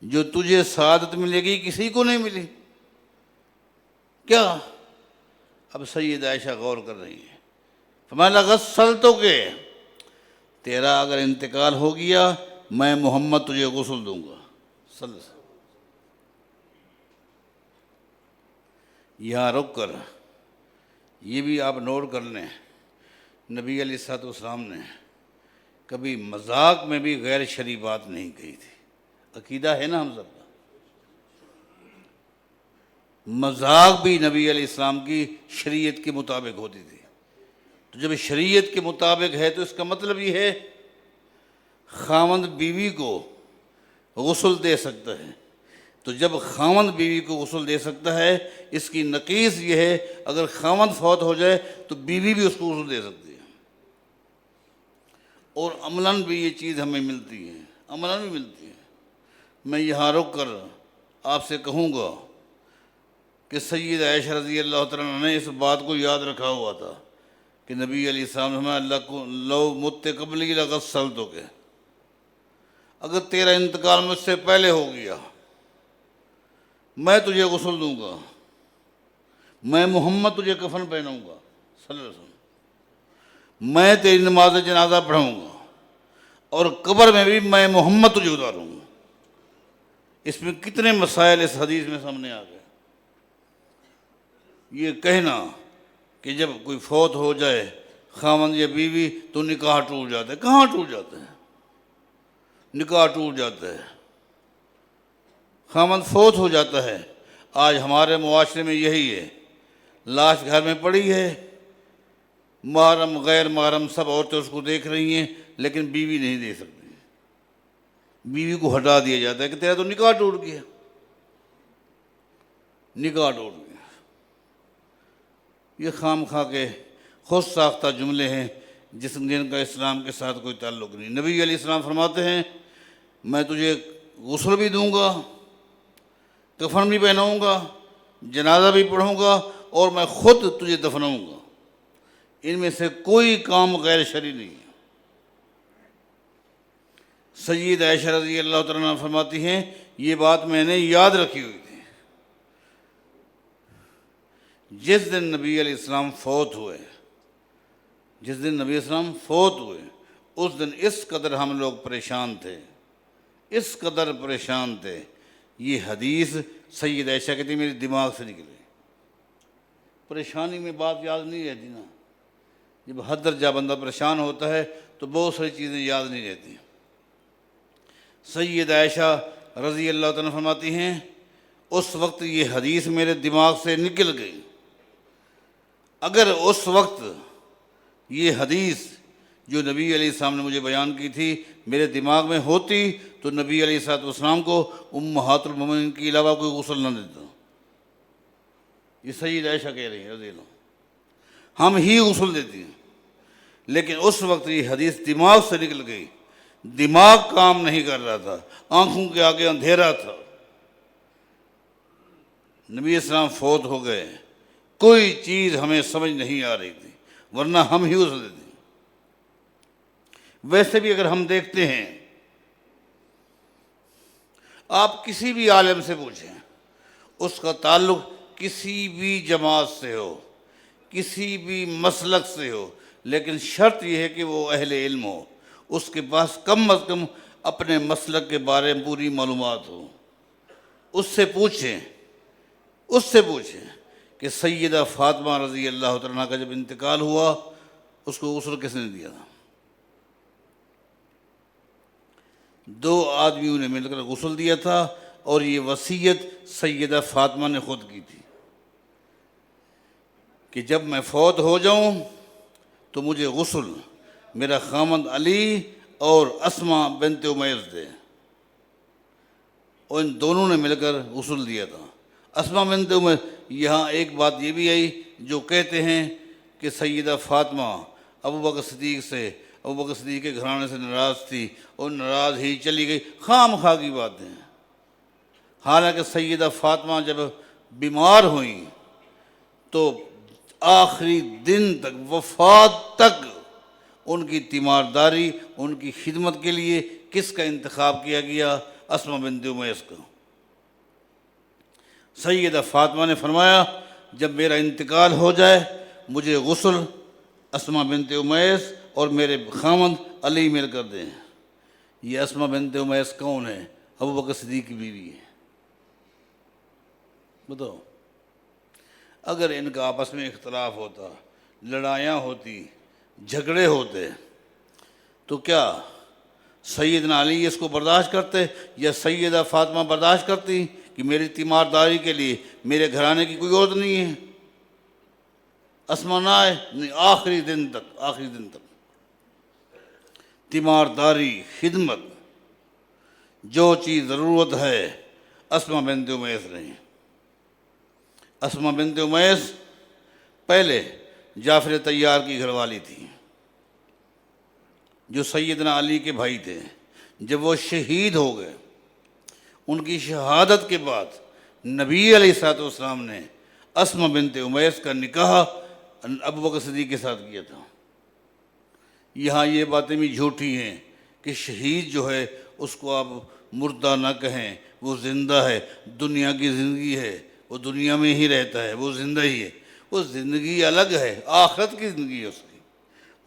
جو تجھے سعادت ملے گی کسی کو نہیں ملی۔ کیا؟ اب سید عائشہ غور کر رہی ہے، فرمایا لغسلتک، تیرا اگر انتقال ہو گیا میں محمد تجھے غسل دوں گا صلی اللہ علیہ وسلم۔ یہاں رک کر یہ بھی آپ نوٹ کر لیں، نبی علیہ الصلوۃ والسلام نے کبھی مذاق میں بھی غیر شرعی بات نہیں کہی تھی۔ عقیدہ ہے نا ہم سب کا، مذاق بھی نبی علیہ السلام کی شریعت کے مطابق ہوتی تھی۔ تو جب شریعت کے مطابق ہے تو اس کا مطلب یہ ہے خاوند بیوی کو غسل دے سکتا ہے۔ تو جب خاوند بیوی کو غسل دے سکتا ہے، اس کی نقیص یہ ہے اگر خاوند فوت ہو جائے تو بیوی بھی اس کو غسل دے سکتی ہے، اور عملاً بھی یہ چیز ہمیں ملتی ہے، عملاً بھی ملتی ہے۔ میں یہاں رک کر آپ سے کہوں گا کہ سید عائشہ رضی اللہ تعالیٰ عنہ نے اس بات کو یاد رکھا ہوا تھا کہ نبی علیہ السلام نے اللہ کو لو مت قبلی لغسلتک، اگر تیرا انتقال مجھ سے پہلے ہو گیا میں تجھے غسل دوں گا، میں محمد تجھے کفن پہناؤں گا صلی اللہ علیہ وسلم، میں تیری نماز جنازہ پڑھاؤں گا، اور قبر میں بھی میں محمد تجھے اتاروں گا۔ اس میں کتنے مسائل اس حدیث میں سامنے آ گئے۔ یہ کہنا کہ جب کوئی فوت ہو جائے خاوند یا بیوی تو نکاح ٹوٹ جاتا ہے، کہاں ٹوٹ جاتا ہے؟ نکاح ٹوٹ جاتا ہے، خاوند فوت ہو جاتا ہے۔ آج ہمارے معاشرے میں یہی ہے، لاش گھر میں پڑی ہے، محرم غیر محرم سب عورتیں اس کو دیکھ رہی ہیں، لیکن بیوی نہیں دیکھ سکتی۔ بیوی کو ہٹا دیا جاتا ہے کہ تیرا تو نکاح ٹوٹ گیا، نکاح ٹوٹ گیا۔ یہ خام خواہ کے خود ساختہ جملے ہیں جن کا اسلام کے ساتھ کوئی تعلق نہیں۔ نبی علیہ السلام فرماتے ہیں میں تجھے غسل بھی دوں گا، کفن بھی پہناؤں گا، جنازہ بھی پڑھوں گا، اور میں خود تجھے دفناؤں گا۔ ان میں سے کوئی کام غیر شرعی نہیں ہے۔ سید عائشہ رضی اللہ تعالیٰ عنہ فرماتی ہیں یہ بات میں نے یاد رکھی ہوئی تھی۔ جس دن نبی علیہ السلام فوت ہوئے، جس دن نبی علیہ السلام فوت ہوئے، اس دن اس قدر ہم لوگ پریشان تھے، اس قدر پریشان تھے۔ یہ حدیث سید عائشہ کہتی ہے میرے دماغ سے نکلی، پریشانی میں بات یاد نہیں رہتی نا، جب حد درجہ بندہ پریشان ہوتا ہے تو بہت ساری چیزیں یاد نہیں رہتی۔ سید عائشہ رضی اللہ تعالیٰ فرماتی ہیں اس وقت یہ حدیث میرے دماغ سے نکل گئی، اگر اس وقت یہ حدیث جو نبی علیہ السلام نے مجھے بیان کی تھی میرے دماغ میں ہوتی تو نبی علیہ السلام کو امہات المومنین کے علاوہ کوئی غسل نہ دیتا۔ یہ سید عائشہ کہہ رہی ہیں رضی اللہ، ہم ہی غسل دیتی ہیں، لیکن اس وقت یہ حدیث دماغ سے نکل گئی، دماغ کام نہیں کر رہا تھا، آنکھوں کے آگے اندھیرا تھا، نبی اسلام فوت ہو گئے، کوئی چیز ہمیں سمجھ نہیں آ رہی تھی، ورنہ ہم ہی غسل دیتے۔ ویسے بھی اگر ہم دیکھتے ہیں، آپ کسی بھی عالم سے پوچھیں، اس کا تعلق کسی بھی جماعت سے ہو، کسی بھی مسلک سے ہو، لیکن شرط یہ ہے کہ وہ اہل علم ہو، اس کے پاس کم از کم اپنے مسلک کے بارے میں پوری معلومات ہو۔ اس سے پوچھیں کہ سیدہ فاطمہ رضی اللہ تعالیٰ عنہا کا جب انتقال ہوا اس کو غسل کس نے دیا تھا؟ 2 آدمیوں نے مل کر غسل دیا تھا، اور یہ وصیت سیدہ فاطمہ نے خود کی تھی کہ جب میں فوت ہو جاؤں تو مجھے غسل میرا خامند علی اور اسماء بنت امیس دے، اور ان دونوں نے مل کر غسل دیا تھا۔ اسماء بنت امیس، یہاں ایک بات یہ بھی آئی جو کہتے ہیں کہ سیدہ فاطمہ ابوبکر صدیق کے گھرانے سے ناراض تھی اور ناراض ہی چلی گئی، خام خواہ کی باتیں۔ حالانکہ سیدہ فاطمہ جب بیمار ہوئیں تو آخری دن تک، وفات تک، ان کی تیمارداری، ان کی خدمت کے لیے کس کا انتخاب کیا گیا؟ اسماء بنت امیس کا۔ سیدہ فاطمہ نے فرمایا جب میرا انتقال ہو جائے مجھے غسل اسماء بنت امیس اور میرے خامند علی مل کر دیں۔ یہ اسماء بنت امیس کون ہے؟ ابوبکر صدیق کی بیوی ہے۔ بتاؤ، اگر ان کا آپس میں اختلاف ہوتا، لڑائیاں ہوتی، جھگڑے ہوتے، تو کیا سیدنا علی اس کو برداشت کرتے یا سیدہ فاطمہ برداشت کرتی کہ میری تیمارداری کے لیے میرے گھرانے کی کوئی عورت نہیں ہے؟ اسماء نہ آئے، نہیں، آخری دن تک تیمارداری، خدمت، جو چیز ضرورت ہے اسماء بنت امیس رہی۔ اسماء بنت امیس پہلے جعفر طیار کی گھر والی تھی جو سیدنا علی کے بھائی تھے۔ جب وہ شہید ہو گئے، ان کی شہادت کے بعد نبی علیہ السلام نے اسماء بنت امیس کا نکاح ابوبکر صدیق کے ساتھ کیا تھا۔ یہاں یہ باتیں بھی جھوٹی ہیں کہ شہید جو ہے اس کو آپ مردہ نہ کہیں، وہ زندہ ہے، دنیا کی زندگی ہے، وہ دنیا میں ہی رہتا ہے، وہ زندہ ہی ہے۔ وہ زندگی الگ ہے، آخرت کی زندگی ہے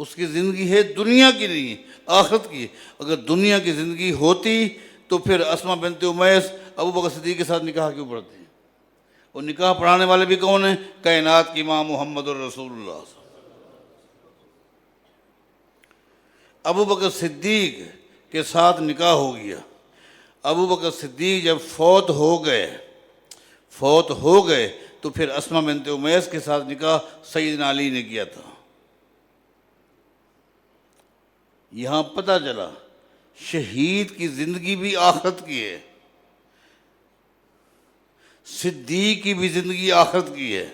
اس کی زندگی ہے، دنیا کی نہیں ہے، آخرت کی ہے۔ اگر دنیا کی زندگی ہوتی تو پھر اسماء بنت امیس ابوبکر صدیق کے ساتھ نکاح کیوں پڑھتی؟ اور نکاح پڑھانے والے بھی کون ہیں؟ کائنات کی امام محمد الرسول اللہ۔ ابوبکر صدیق کے ساتھ نکاح ہو گیا۔ ابوبکر صدیق جب فوت ہو گئے تو پھر اسماء بنت امیس کے ساتھ نکاح سیدنا علی نے کیا تھا۔ یہاں پتہ چلا شہید کی زندگی بھی آخرت کی ہے، صدیق کی بھی زندگی آخرت کی ہے،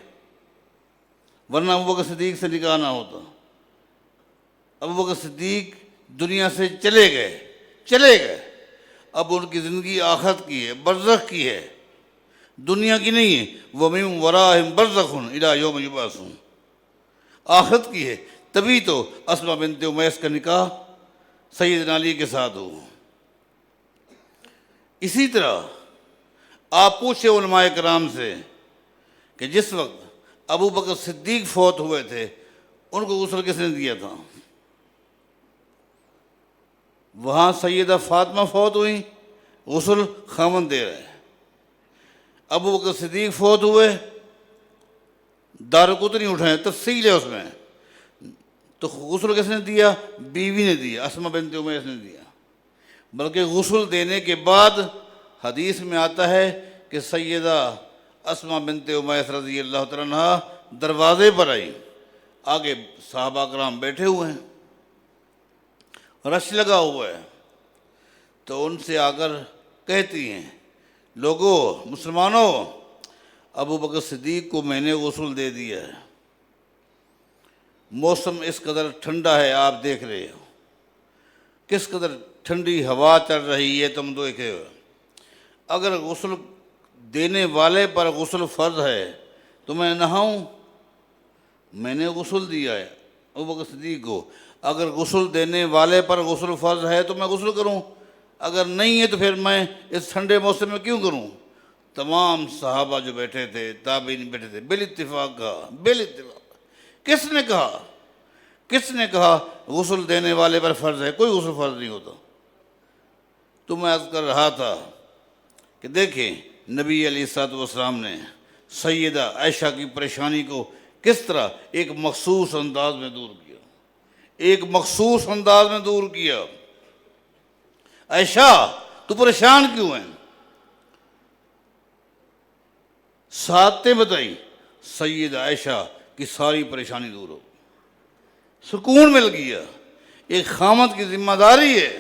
ورنہ ابوبکر صدیق سے نکاح نہ ہوتا۔ ابوبکر صدیق دنیا سے چلے گئے، اب ان کی زندگی آخرت کی ہے، برزخ کی ہے، دنیا کی نہیں ہے۔ وَمِن وَرَائِهِمْ بَرْزَخٌ إِلَىٰ يَوْمِ يُبْعَثُونَ، آخرت کی ہے۔ تبھی تو اسماء بنت امیس کا نکاح سیدنا علی کے ساتھ ہو۔ اسی طرح آپ پوچھے علماء کرام سے کہ جس وقت ابوبکر صدیق فوت ہوئے تھے ان کو غسل کس نے دیا تھا؟ وہاں سیدہ فاطمہ فوت ہوئی، غسل خامند دے رہے۔ ابوبکر صدیق فوت ہوئے، دارقطنی اٹھائے، تفصیل ہے اس میں، تو غسل کس نے دیا؟ بیوی نے دیا، اسما بنت امیس نے دیا۔ بلکہ غسل دینے کے بعد حدیث میں آتا ہے کہ سیدہ اسما بنت امیس رضی اللہ تعالیٰ عنہا دروازے پر آئی، آگے صحابہ کرام بیٹھے ہوئے ہیں، رش لگا ہوا ہے، تو ان سے آ کر کہتی ہیں لوگوں، مسلمانوں، ابو بکر صدیق کو میں نے غسل دے دیا ہے، موسم اس قدر ٹھنڈا ہے، آپ دیکھ رہے ہو کس قدر ٹھنڈی ہوا چل رہی ہے، تم دیکھ رہے ہو، اگر غسل دینے والے پر غسل فرض ہے تو میں نہاؤں؟ میں نے غسل دیا ہے ابو بکر صدیق کو، اگر غسل دینے والے پر غسل فرض ہے تو میں غسل کروں، اگر نہیں ہے تو پھر میں اس ٹھنڈے موسم میں کیوں کروں؟ تمام صحابہ جو بیٹھے تھے، تابعین بیٹھے تھے، بالاتفاق کہا، بالاتفاق۔ کس نے کہا؟ کس نے کہا غسل دینے والے پر فرض ہے؟ کوئی غسل فرض نہیں ہوتا۔ تو میں عرض کر رہا تھا کہ دیکھیں نبی علیہ الصلوۃ والسلام نے سیدہ عائشہ کی پریشانی کو کس طرح ایک مخصوص انداز میں دور کیا، ایک مخصوص انداز میں دور کیا۔ عائشہ تو پریشان کیوں ہیں؟ ساتیں بتائی، سیدہ عائشہ کی ساری پریشانی دور ہو، سکون مل گیا۔ ایک خامد کی ذمہ داری ہے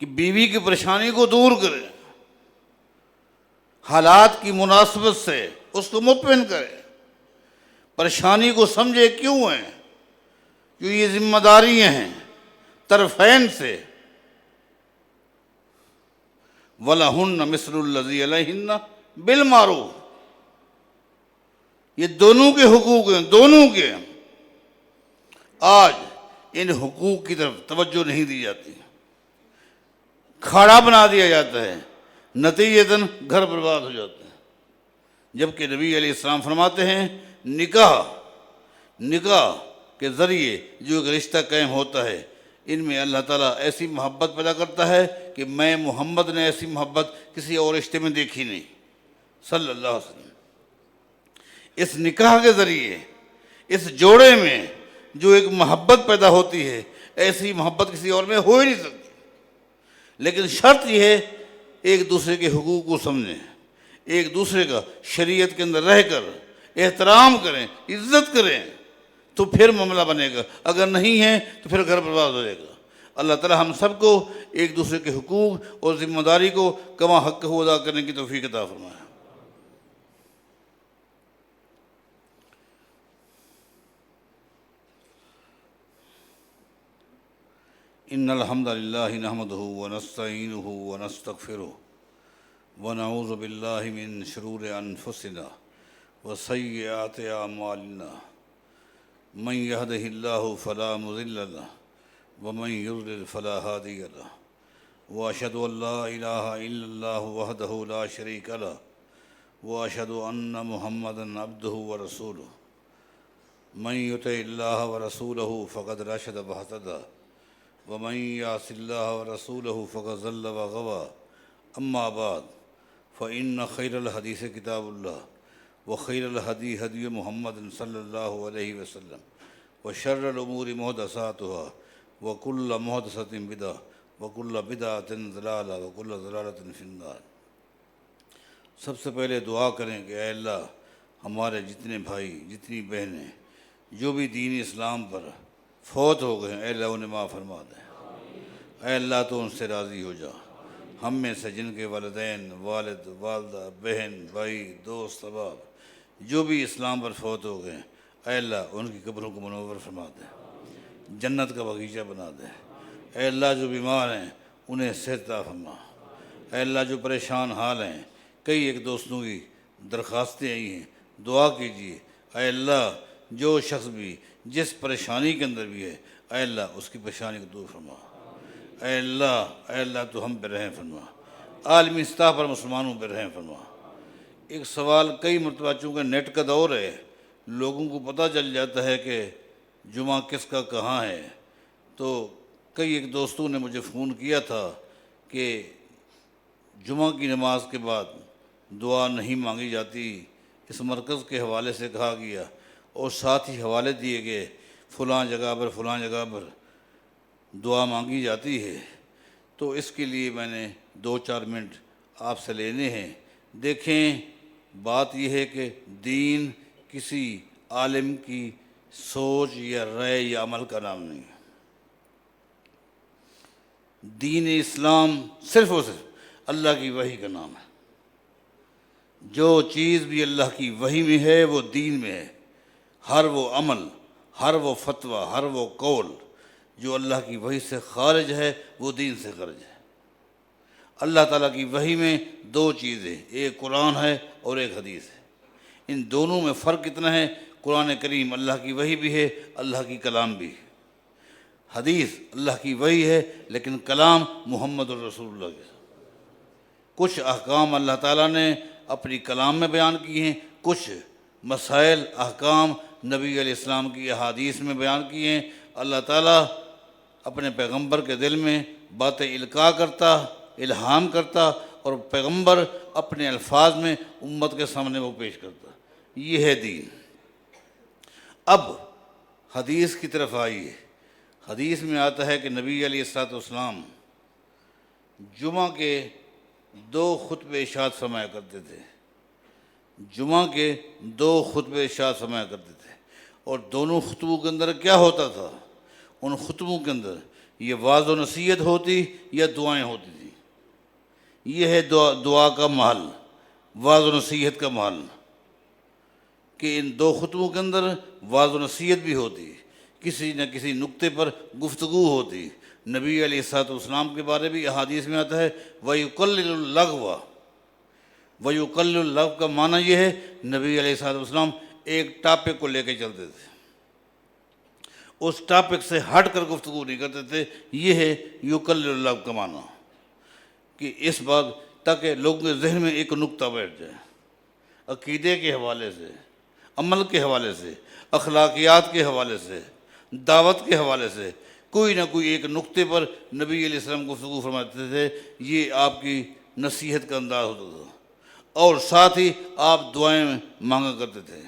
کہ بیوی کی پریشانی کو دور کرے، حالات کی مناسبت سے اس کو مطمئن کرے، پریشانی کو سمجھے کیوں ہیں، کیوں یہ ذمہ داریاں ہیں طرفین سے۔ وَلَهُنَّ مِثْلُ الَّذِي عَلَيْهِنَّ بِالْمَعْرُوفِ، یہ دونوں کے حقوق ہیں، دونوں کے۔ آج ان حقوق کی طرف توجہ نہیں دی جاتی، کھاڑا بنا دیا جاتا ہے، نتیجتاً گھر برباد ہو جاتے ہیں۔ جبکہ نبی علیہ السلام فرماتے ہیں نکاح کے ذریعے جو ایک رشتہ قائم ہوتا ہے، ان میں اللہ تعالیٰ ایسی محبت پیدا کرتا ہے کہ میں محمد نے ایسی محبت کسی اور رشتے میں دیکھی نہیں، صلی اللہ علیہ وسلم۔ اس نکاح کے ذریعے اس جوڑے میں جو ایک محبت پیدا ہوتی ہے، ایسی محبت کسی اور میں ہو ہی نہیں سکتی۔ لیکن شرط یہ ہے ایک دوسرے کے حقوق کو سمجھیں، ایک دوسرے کا شریعت کے اندر رہ کر احترام کریں، عزت کریں، تو پھر معاملہ بنے گا، اگر نہیں ہے تو پھر گھر برباد ہو جائے گا۔ اللہ تعالی ہم سب کو ایک دوسرے کے حقوق اور ذمہ داری کو کما حق ہو ادا کرنے کی توفیق عطا فرمائے۔ ان الحمد للہ نحمدہ ونستعینہ ونستغفرہ ونعوذ باللہ من شرور انفسنا وسیئات اعمالنا، من یہدہ اللہ فلا مضل لہ ومن یضلل فلا ہادی لہ، واشہد ان لا الہ الا اللہ وحدہ لا شریک لہ، واشہد ان محمدا عبدہ ورسولہ، من یطع اللہ ورسولہ فقد رشد واہتدی، ومن یعص اللہ ورسولہ فقد ضل وغوی، اما بعد فإن خیر الحدیث کتاب اللہ وخیر الہدی ہدی محمد صلی اللہ علیہ وسلم، وشر الامور محدثاتها وکل محدثۃ بدعہ وکل بدعۃ ضلالہ وکل ضلالۃ فی النار۔ سب سے پہلے دعا کریں کہ اے اللہ ہمارے جتنے بھائی، جتنی بہنیں جو بھی دین اسلام پر فوت ہو گئے ہیں، اے اللہ انہیں معاف فرما دیں۔ اے اللہ تو ان سے راضی ہو جا۔ ہم میں سے جن کے والدین، والد، والدہ، بہن، بھائی، دوست، احباب جو بھی اسلام پر فوت ہو گئے ہیں، اے اللہ ان کی قبروں کو منور فرما دے، جنت کا باغیچہ بنا دے۔ اے اللہ جو بیمار ہیں انہیں صحت عطا فرما۔ اے اللہ جو پریشان حال ہیں، کئی ایک دوستوں کی درخواستیں آئی ہیں، دعا کیجیے۔ اے اللہ جو شخص بھی جس پریشانی کے اندر بھی ہے، اے اللہ اس کی پریشانی کو دور فرما۔ اے اللہ تو ہم پہ رحم فرما، عالمی سطح پر مسلمانوں پہ رحم فرما۔ ایک سوال کئی مرتبہ، چونکہ نیٹ کا دور ہے، لوگوں کو پتہ چل جاتا ہے کہ جمعہ کس کا کہاں ہے، تو کئی ایک دوستوں نے مجھے فون کیا تھا کہ جمعہ کی نماز کے بعد دعا نہیں مانگی جاتی، اس مرکز کے حوالے سے کہا گیا اور ساتھ ہی حوالے دیے گئے فلاں جگہ پر فلاں جگہ پر دعا مانگی جاتی ہے، تو اس کے لیے میں نے 2-4 منٹ آپ سے لینے ہیں۔ دیکھیں، بات یہ ہے کہ دین کسی عالم کی سوچ یا رائے یا عمل کا نام نہیں ہے۔ دین اسلام صرف اور صرف اللہ کی وحی کا نام ہے۔ جو چیز بھی اللہ کی وحی میں ہے وہ دین میں ہے۔ ہر وہ عمل، ہر وہ فتویٰ، ہر وہ قول جو اللہ کی وحی سے خارج ہے وہ دین سے خارج ہے۔ اللہ تعالیٰ کی وحی میں 2 چیزیں، ایک قرآن ہے اور ایک حدیث ہے۔ ان دونوں میں فرق کتنا ہے؟ قرآن کریم اللہ کی وحی بھی ہے، اللہ کی کلام بھی ہے۔ حدیث اللہ کی وحی ہے لیکن کلام محمد الرسول اللہ کے۔ کچھ احکام اللہ تعالیٰ نے اپنی کلام میں بیان کیے ہیں، کچھ مسائل احکام نبی علیہ السلام کی احادیث میں بیان کیے ہیں۔ اللہ تعالیٰ اپنے پیغمبر کے دل میں باتیں القاء کرتا، الہام کرتا، اور پیغمبر اپنے الفاظ میں امت کے سامنے وہ پیش کرتا۔ یہ ہے دین۔ اب حدیث کی طرف آئیے۔ حدیث میں آتا ہے کہ نبی علیہ السلام جمعہ کے 2 خطبے ارشاد فرمایا کرتے تھے۔ جمعہ کے 2 خطبے ارشاد فرمایا کرتے تھے، اور دونوں خطبوں کے اندر کیا ہوتا تھا؟ ان خطبوں کے اندر یہ وعظ و نصیحت ہوتی یا دعائیں ہوتی تھیں۔ یہ ہے دعا کا محل، وعظ و نصیحت کا محل، کہ ان 2 خطبوں کے اندر وعظ و نصیحت بھی ہوتی، کسی نہ کسی نقطے پر گفتگو ہوتی۔ نبی علیہ السلام کے بارے بھی احادیث میں آتا ہے وَيُقَلِّلُ اللَّغْوَ۔ وَيُقَلِّلُ اللَّغْوَ کا معنی یہ ہے نبی علیہ السلام ایک ٹاپک کو لے کے چلتے تھے، اس ٹاپک سے ہٹ کر گفتگو نہیں کرتے تھے۔ یہ ہے یقلل اللغو کا معنی، کہ اس بات تاکہ لوگوں کے ذہن میں ایک نقطہ بیٹھ جائے، عقیدے کے حوالے سے، عمل کے حوالے سے، اخلاقیات کے حوالے سے، دعوت کے حوالے سے کوئی نہ کوئی ایک نقطے پر نبی علیہ السلام گفتگو فرماتے تھے۔ یہ آپ کی نصیحت کا انداز ہوتا تھا، اور ساتھ ہی آپ دعائیں مانگا کرتے تھے۔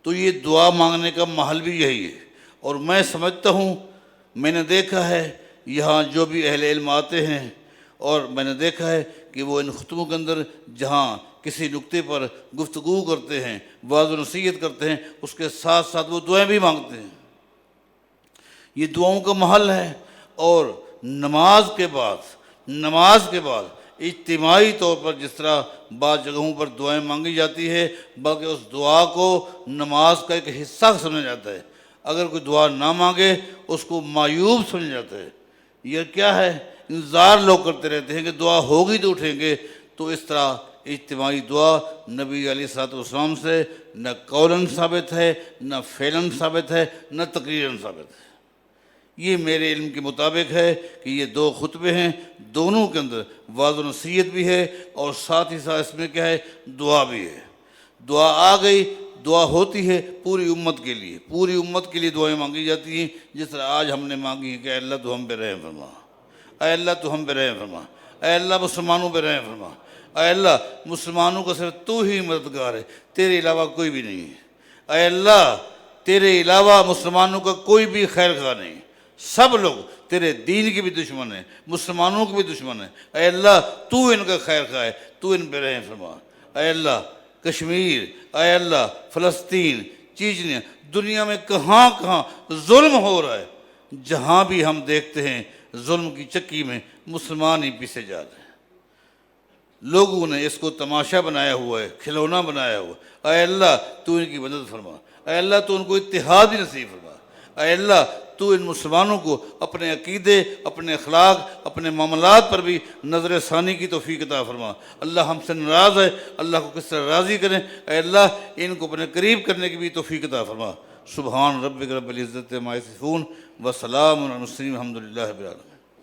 تو یہ دعا مانگنے کا محل بھی یہی ہے۔ اور میں سمجھتا ہوں، میں نے دیکھا ہے یہاں جو بھی اہل علم آتے ہیں، اور میں نے دیکھا ہے کہ وہ ان خطبوں کے اندر جہاں کسی نقطے پر گفتگو کرتے ہیں، وعظ و نصیحت کرتے ہیں، اس کے ساتھ ساتھ وہ دعائیں بھی مانگتے ہیں۔ یہ دعاؤں کا محل ہے۔ اور نماز کے بعد اجتماعی طور پر جس طرح بعض جگہوں پر دعائیں مانگی جاتی ہے، بلکہ اس دعا کو نماز کا ایک حصہ سمجھا جاتا ہے۔ اگر کوئی دعا نہ مانگے اس کو معیوب سمجھا جاتا ہے۔ یہ کیا ہے؟ انتظار لوگ کرتے رہتے ہیں کہ دعا ہوگی تو اٹھیں گے۔ تو اس طرح اجتماعی دعا نبی علیہ السلام سے نہ قولاً ثابت ہے، نہ فعلاً ثابت ہے، نہ تقریراً ثابت ہے۔ یہ میرے علم کے مطابق ہے کہ یہ 2 خطبے ہیں، دونوں کے اندر وعظ و نصیحت بھی ہے، اور ساتھ ہی ساتھ اس میں کیا ہے؟ دعا بھی ہے۔ دعا آ گئی، دعا ہوتی ہے پوری امت کے لیے دعائیں مانگی جاتی ہیں، جس طرح آج ہم نے مانگی ہے کہ اے اللہ تو ہم پہ رحم فرما، اے اللہ تو ہم پہ رحم فرما، اے اللہ مسلمانوں پہ رحم فرما، اے اللہ مسلمانوں کا صرف تو ہی مددگار ہے، تیرے علاوہ کوئی بھی نہیں ہے، اے اللہ تیرے علاوہ مسلمانوں کا کوئی بھی خیر خواہ نہیں، سب لوگ تیرے دین کے بھی دشمن ہیں، مسلمانوں کے بھی دشمن ہیں، اے اللہ تو ان کا خیر خواہ ہے، تو ان پہ رحم فرما، اے اللہ کشمیر، اے اللہ فلسطین، چیچنیا، دنیا میں کہاں کہاں ظلم ہو رہا ہے، جہاں بھی ہم دیکھتے ہیں ظلم کی چکی میں مسلمان ہی پیسے جا رہے ہیں۔ لوگوں نے اس کو تماشا بنایا ہوا ہے، کھلونا بنایا ہوا ہے۔ اے اللہ تو ان کی مدد فرما، اے اللہ تو ان کو اتحاد نصیب فرما، اے اللہ تو ان مسلمانوں کو اپنے عقیدے، اپنے اخلاق، اپنے معاملات پر بھی نظر ثانی کی توفیق عطا فرما۔ اللہ ہم سے ناراض ہے، اللہ کو کس طرح راضی کریں، اے اللہ ان کو اپنے قریب کرنے کی بھی توفیق عطا فرما۔ سبحان ربک رب العزت عما یصفون وسلام علی المرسلین الحمد للہ رب العالمین۔